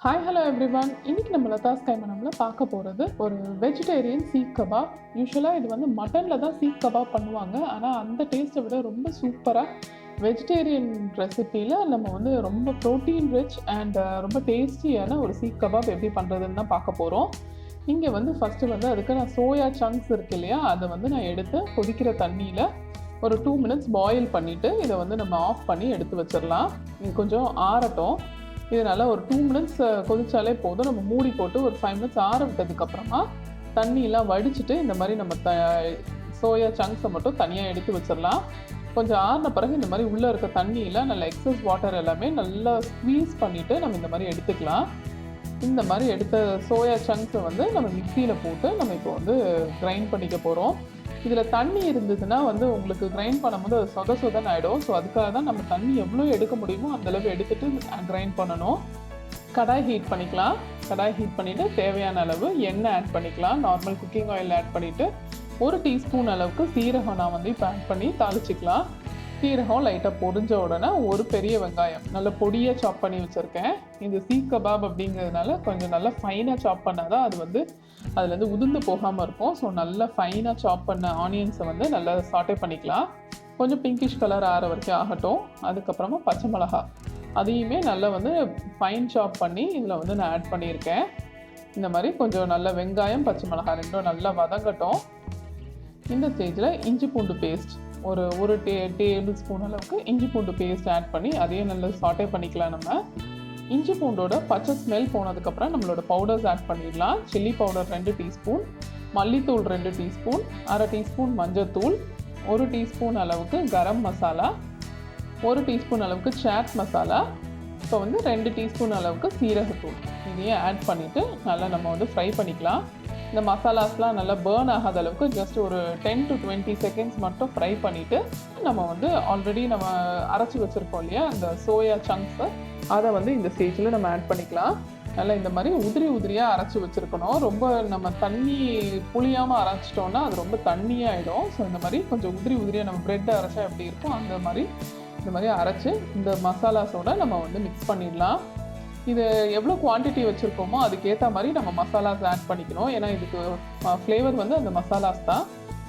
Hi hello everyone. இன்னைக்கு நம்ம லதாஸ் கைமனம்ல பார்க்க போகிறது ஒரு வெஜிடேரியன் சீக் கபாப். யூஸ்வலாக இது வந்து மட்டனில் தான் சீக் கபாப் பண்ணுவாங்க. ஆனால் அந்த டேஸ்ட்டை விட ரொம்ப சூப்பராக வெஜிடேரியன் ரெசிப்பியில் நம்ம வந்து ரொம்ப ப்ரோட்டீன் ரிச் அண்ட் ரொம்ப டேஸ்டியான ஒரு சீக் கபாப் எப்படி பண்ணுறதுன்னு தான் பார்க்க போகிறோம். இங்கே வந்து ஃபஸ்ட்டு வந்து அதுக்கு நான் சோயா சங்க்ஸ் இருக்கு இல்லையா, அதை வந்து நான் எடுத்து கொதிக்கிற தண்ணியில் ஒரு 2 மினிட்ஸ் பாயில் பண்ணிவிட்டு இதை வந்து நம்ம ஆஃப் பண்ணி எடுத்து வச்சிடலாம். இது கொஞ்சம் ஆறட்டும். இதனால் ஒரு 2 மினிட்ஸ் கொதிச்சாலே போதும். நம்ம மூடி போட்டு ஒரு 5 மினிட்ஸ் ஆற விட்டதுக்கப்புறமா தண்ணியெலாம் வடிச்சிட்டு இந்த மாதிரி நம்ம சோயா சங்க்ஸை மட்டும் தனியாக எடுத்து வச்சிடலாம். கொஞ்சம் ஆறின பிறகு இந்த மாதிரி உள்ளே இருக்க தண்ணியில் நல்ல எக்ஸஸ் வாட்டர் எல்லாமே நல்லா ஸ்க்வீஸ் பண்ணிவிட்டு நம்ம இந்த மாதிரி எடுத்துக்கலாம். இந்த மாதிரி எடுத்த சோயா சங்க்ஸை வந்து நம்ம மிக்சியில் போட்டு நம்ம இப்போ வந்து கிரைண்ட் பண்ணிக்க போகிறோம். இதில் தண்ணி இருந்ததுன்னா வந்து உங்களுக்கு கிரைண்ட் பண்ணும்போது அது சொதன்னு ஆகிடும். ஸோ அதுக்காக தான் நம்ம தண்ணி எவ்வளோ எடுக்க முடியுமோ அந்தளவு எடுத்துகிட்டு கிரைண்ட் பண்ணணும். கடாய் ஹீட் பண்ணிக்கலாம். கடாய் ஹீட் பண்ணிவிட்டு தேவையான அளவு எண்ணெய் ஆட் பண்ணிக்கலாம். நார்மல் குக்கிங் ஆயில் ஆட் பண்ணிவிட்டு 1 டீஸ்பூன் அளவுக்கு சீரகம் நான் வந்து இப்போ ஆட் பண்ணி தாளிச்சிக்கலாம். சீரகம் லைட்டாக பொரிஞ்ச உடனே ஒரு பெரிய வெங்காயம் நல்ல பொடியாக சாப் பண்ணி வச்சுருக்கேன். இந்த சீக் கபாப் அப்படிங்கிறதுனால கொஞ்சம் நல்லா ஃபைனாக சாப் பண்ணால் தான் அது வந்து அதுலேருந்து உதிர்ந்து போகாமல் இருக்கும். ஸோ நல்லா ஃபைனாக சாப் பண்ண ஆனியன்ஸை வந்து நல்லா சாட்டே பண்ணிக்கலாம். கொஞ்சம் பிங்கிஷ் கலர் ஆற வரைக்கும் ஆகட்டும். அதுக்கப்புறமா பச்சை மிளகா அதையுமே நல்லா வந்து ஃபைன் சாப் பண்ணி இதில் வந்து நான் ஆட் பண்ணியிருக்கேன். இந்த மாதிரி கொஞ்சம் நல்ல வெங்காயம் பச்சை மிளகா ரெண்டும் நல்லா வதங்கட்டும். இந்த ஸ்டேஜில் இஞ்சி பூண்டு பேஸ்ட் ஒரு டேபிள் ஸ்பூன் அளவுக்கு இஞ்சி பூண்டு பேஸ்ட் ஆட் பண்ணி அதையும் நல்லா சாட்டே பண்ணிக்கலாம். நம்ம இஞ்சி பூண்டோட பச்சை ஸ்மெல் போனதுக்கப்புறம் நம்மளோட பவுடர்ஸ் ஆட் பண்ணிடலாம். சில்லி பவுடர் 2 டீஸ்பூன், மல்லித்தூள் 2 டீஸ்பூன், அரை டீஸ்பூன் மஞ்சத்தூள், 1 டீஸ்பூன் அளவுக்கு கரம் மசாலா, 1 டீஸ்பூன் அளவுக்கு சாட் மசாலா, இப்போ வந்து 2 டீஸ்பூன் அளவுக்கு சீரகத்தூள் இதையும் ஆட் பண்ணிவிட்டு நல்லா நம்ம வந்து ஃப்ரை பண்ணிக்கலாம். இந்த மசாலாஸ்லாம் நல்லா பேர்ன் ஆகாத அளவுக்கு ஜஸ்ட் ஒரு 10 to 20 செகண்ட்ஸ் மட்டும் ஃப்ரை பண்ணிவிட்டு நம்ம வந்து ஆல்ரெடி நம்ம அரைச்சி வச்சுருக்கோம் இல்லையா அந்த சோயா சங்க்ஸை, அதை வந்து இந்த ஸ்டேஜில் நம்ம ஆட் பண்ணிக்கலாம். நல்லா இந்த மாதிரி உதிரியாக அரைச்சி வச்சுருக்கணும். ரொம்ப நம்ம தண்ணி புளியாமல் அரைச்சிட்டோன்னா அது ரொம்ப தண்ணியாகிடும். ஸோ இந்த மாதிரி கொஞ்சம் உதிரியாக நம்ம ப்ரெட்டை அரைச்சா எப்படி இருக்கும் அந்த மாதிரி இந்த மாதிரி அரைச்சி இந்த மசாலாஸோடு நம்ம வந்து மிக்ஸ் பண்ணிடலாம். இது எவ்வளோ குவான்டிட்டி வச்சுருக்கோமோ அதுக்கேற்ற மாதிரி நம்ம மசாலாஸ் ஆட் பண்ணிக்கணும். ஏன்னா இதுக்கு ஃப்ளேவர் வந்து அந்த மசாலாஸ் தான்.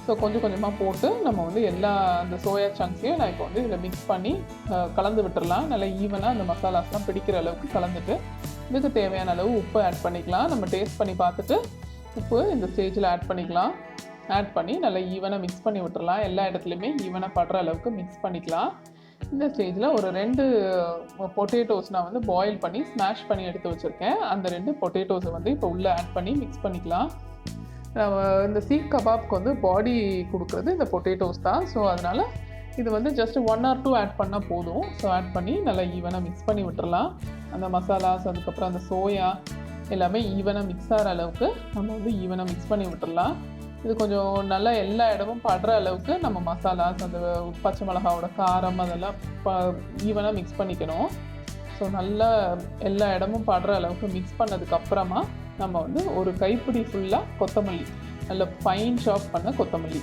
ஸோ கொஞ்சம் கொஞ்சமாக போட்டு நம்ம வந்து எல்லா அந்த சோயா சங்க்ஸையும் நான் இப்போ வந்து இதில் மிக்ஸ் பண்ணி கலந்து விட்டுடலாம். நல்லா ஈவனாக அந்த மசாலாஸ்லாம் பிடிக்கிற அளவுக்கு கலந்துட்டு இதுக்கு தேவையான அளவு உப்பு ஆட் பண்ணிக்கலாம். நம்ம டேஸ்ட் பண்ணி பார்த்துட்டு உப்பு இந்த ஸ்டேஜில் ஆட் பண்ணிக்கலாம். ஆட் பண்ணி நல்லா ஈவனாக மிக்ஸ் பண்ணி விட்டுறலாம். எல்லா இடத்துலையுமே ஈவனாக படுற அளவுக்கு மிக்ஸ் பண்ணிக்கலாம். இந்த ஸ்டேஜில் ஒரு 2 பொட்டேட்டோஸ் நான் வந்து பாயில் பண்ணி ஸ்மாஷ் பண்ணி எடுத்து வச்சுருக்கேன். அந்த 2 பொட்டேட்டோஸை வந்து இப்போ உள்ளே ஆட் பண்ணி மிக்ஸ் பண்ணிக்கலாம். இந்த சீக் கபாப்க்கு வந்து பாடி கொடுக்குறது இந்த பொட்டேட்டோஸ் தான். ஸோ அதனால் இது வந்து ஜஸ்ட் 1 or 2 ஆட் பண்ணால் போதும். ஸோ ஆட் பண்ணி நல்லா ஈவனாக மிக்ஸ் பண்ணி விட்டுறலாம். அந்த மசாலாஸ் அதுக்கப்புறம் அந்த சோயா எல்லாமே ஈவனாக மிக்ஸ் ஆகிற அளவுக்கு நம்ம வந்து ஈவனாக மிக்ஸ் பண்ணி விட்டுறலாம். இது கொஞ்சம் நல்லா எல்லா இடமும் படுற அளவுக்கு நம்ம மசாலாஸ் அந்த பச்சை மிளகாவோட காரம் அதெல்லாம் ஈவனாக மிக்ஸ் பண்ணிக்கணும். ஸோ நல்லா எல்லா இடமும் படுற அளவுக்கு மிக்ஸ் பண்ணதுக்கப்புறமா நம்ம வந்து ஒரு கைப்பிடி ஃபுல்லாக கொத்தமல்லி நல்ல ஃபைன் சாப் பண்ண கொத்தமல்லி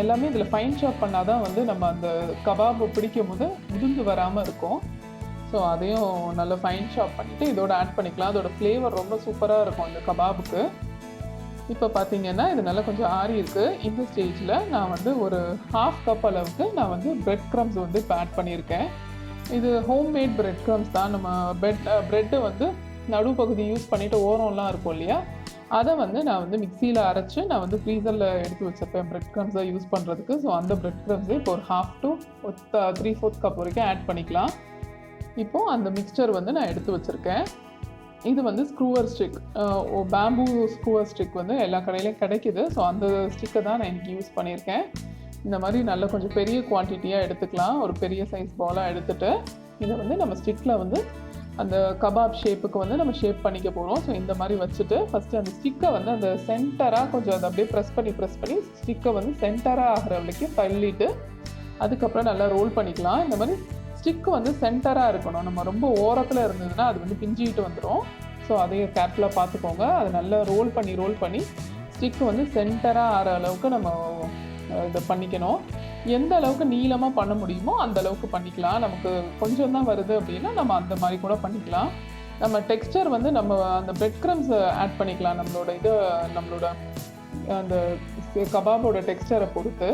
எல்லாமே இதில் ஃபைன் சாப் பண்ணால் தான் வந்து நம்ம அந்த கபாப் பிடிக்கும் போது உதிர்ந்து வராமல் இருக்கும். ஸோ அதையும் நல்லா ஃபைன் சாப் பண்ணிவிட்டு இதோட ஆட் பண்ணிக்கலாம். அதோட ஃப்ளேவர் ரொம்ப சூப்பராக இருக்கும் அந்த கபாபுக்கு. இப்போ பார்த்தீங்கன்னா இது நல்லா கொஞ்சம் ஆறி இருக்குது. இந்த ஸ்டேஜில் நான் வந்து ஒரு 1/2 கப் அளவுக்கு நான் வந்து பிரெட் க்ரம்ஸ் வந்து இப்போ ஆட் பண்ணியிருக்கேன். இது ஹோம்மேட் பிரெட் க்ரம்ஸ் தான். நம்ம ப்ரெட்டு வந்து நடுப்பகுதி யூஸ் பண்ணிவிட்டு ஓரம்லாம் இருக்கும் இல்லையா, அதை வந்து நான் வந்து மிக்சியில் அரைச்சி நான் வந்து ஃப்ரீசரில் எடுத்து வச்சுருப்பேன் பிரெட் க்ரம்ஸை யூஸ் பண்ணுறதுக்கு. ஸோ அந்த பிரெட் க்ரம்ஸை இப்போ ஒரு 1/2 to 3/4 கப் வரைக்கும் ஆட் பண்ணிக்கலாம். இப்போது அந்த மிக்சர் வந்து நான் எடுத்து வச்சுருக்கேன். இது வந்து ஸ்க்ரூவர் ஸ்டிக், பேம்பூ ஸ்க்ரூவர் ஸ்டிக் வந்து எல்லா கடையிலையும் கிடைக்கிது. ஸோ அந்த ஸ்டிக்கை தான் நான் இன்றைக்கி யூஸ் பண்ணியிருக்கேன். இந்த மாதிரி நல்ல கொஞ்சம் பெரிய குவான்டிட்டியாக எடுத்துக்கலாம். ஒரு பெரிய சைஸ் பாலாக எடுத்துகிட்டு இதை வந்து நம்ம ஸ்டிக்கில் வந்து அந்த கபாப் ஷேப்புக்கு வந்து நம்ம ஷேப் பண்ணிக்க போகிறோம். ஸோ இந்த மாதிரி வச்சுட்டு ஃபஸ்ட்டு அந்த ஸ்டிக்கை வந்து அந்த சென்டராக கொஞ்சம் அதை அப்படியே ப்ரெஸ் பண்ணி ஸ்டிக்கை வந்து சென்டராக ஆகிற வரைக்கும் தள்ளிட்டு அதுக்கப்புறம் நல்லா ரோல் பண்ணிக்கலாம். இந்த மாதிரி ஸ்டிக்கு வந்து சென்டராக இருக்கணும். நம்ம ரொம்ப ஓரத்தில் இருந்ததுன்னா அது வந்து பிஞ்சிக்கிட்டு வந்துடும். ஸோ அதையும் கேர்ஃபுல்லாக பார்த்துக்கோங்க. அதை நல்லா ரோல் பண்ணி ஸ்டிக்கு வந்து சென்டராக ஆகிற அளவுக்கு நம்ம இதை பண்ணிக்கணும். எந்த அளவுக்கு நீளமாக பண்ண முடியுமோ அந்த அளவுக்கு பண்ணிக்கலாம். நமக்கு கொஞ்சம் தான் வருது அப்படின்னா நம்ம அந்த மாதிரி கூட பண்ணிக்கலாம். நம்ம டெக்ஸ்டர் வந்து நம்ம அந்த பிரெட் க்ரம்ஸ் ஆட் பண்ணிக்கலாம் நம்மளோட அந்த கபாபோட டெக்ஸ்டரை பொறுத்து.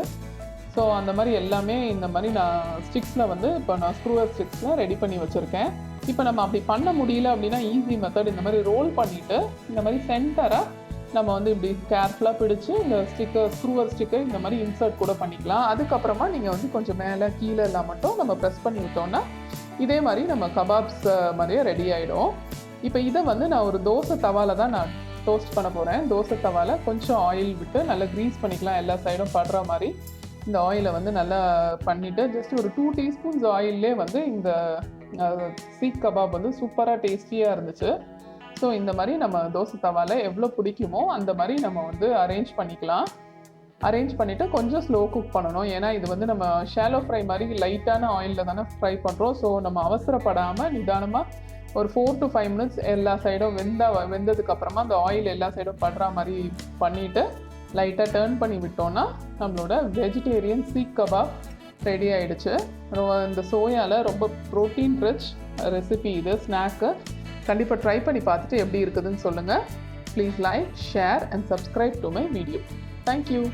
ஸோ அந்த மாதிரி எல்லாமே இந்த மாதிரி நான் ஸ்டிக்ஸில் வந்து இப்போ நான் ஸ்க்ரூவர் ஸ்டிக்ஸில் ரெடி பண்ணி வச்சுருக்கேன். இப்போ நம்ம அப்படி பண்ண முடியல அப்படின்னா ஈஸி மெத்தட், இந்த மாதிரி ரோல் பண்ணிவிட்டு இந்த மாதிரி சென்டராக நம்ம வந்து இப்படி கேர்ஃபுல்லாக பிடிச்சி இந்த ஸ்க்ரூவர் ஸ்டிக்கை இந்த மாதிரி இன்சர்ட் கூட பண்ணிக்கலாம். அதுக்கப்புறமா நீங்கள் வந்து கொஞ்சம் மேலே கீழே எல்லாம் மட்டும் நம்ம ப்ரெஸ் பண்ணி விட்டோம்னா இதே மாதிரி நம்ம கபாப்ஸ் மாதிரியே ரெடி ஆகிடும். இப்போ இதை வந்து நான் ஒரு தோசை தவாவில் தான் நான் டோஸ்ட் பண்ண போகிறேன். தோசை தவாவில் கொஞ்சம் ஆயில் விட்டு நல்லா க்ரீஸ் பண்ணிக்கலாம், எல்லா சைடும் படுற மாதிரி. இந்த ஆயிலை வந்து நல்லா பண்ணிவிட்டு ஜஸ்ட் ஒரு 2 டீஸ்பூன்ஸ் ஆயிலே வந்து இந்த சீக் கபாப் வந்து சூப்பராக டேஸ்டியாக இருந்துச்சு. ஸோ இந்த மாதிரி நம்ம தோசை தவாவில் எவ்வளோ பிடிக்குமோ அந்த மாதிரி நம்ம வந்து அரேஞ்ச் பண்ணிக்கலாம். அரேஞ்ச் பண்ணிவிட்டு கொஞ்சம் ஸ்லோ குக் பண்ணணும். ஏன்னா இது வந்து நம்ம ஷாலோ ஃப்ரை மாதிரி லைட்டான ஆயிலில் தானே ஃப்ரை பண்ணுறோம். ஸோ நம்ம அவசரப்படாமல் நிதானமாக ஒரு 4 to 5 மினிட்ஸ் எல்லா சைடும் வெந்ததுக்கப்புறமா அந்த ஆயில் எல்லா சைடும் படுற மாதிரி பண்ணிவிட்டு லைட்டாக டர்ன் பண்ணி விட்டோன்னா நம்மளோட வெஜிடேரியன் சீக் கபாப் ரெடி ஆகிடுச்சு. இந்த சோயாவில் ரொம்ப ப்ரோட்டீன் ரிச் ரெசிபி இது, ஸ்நாக்கு. கண்டிப்பாக ட்ரை பண்ணி பார்த்துட்டு எப்படி இருக்குதுன்னு சொல்லுங்கள். Please like, share and subscribe to my video. Thank you.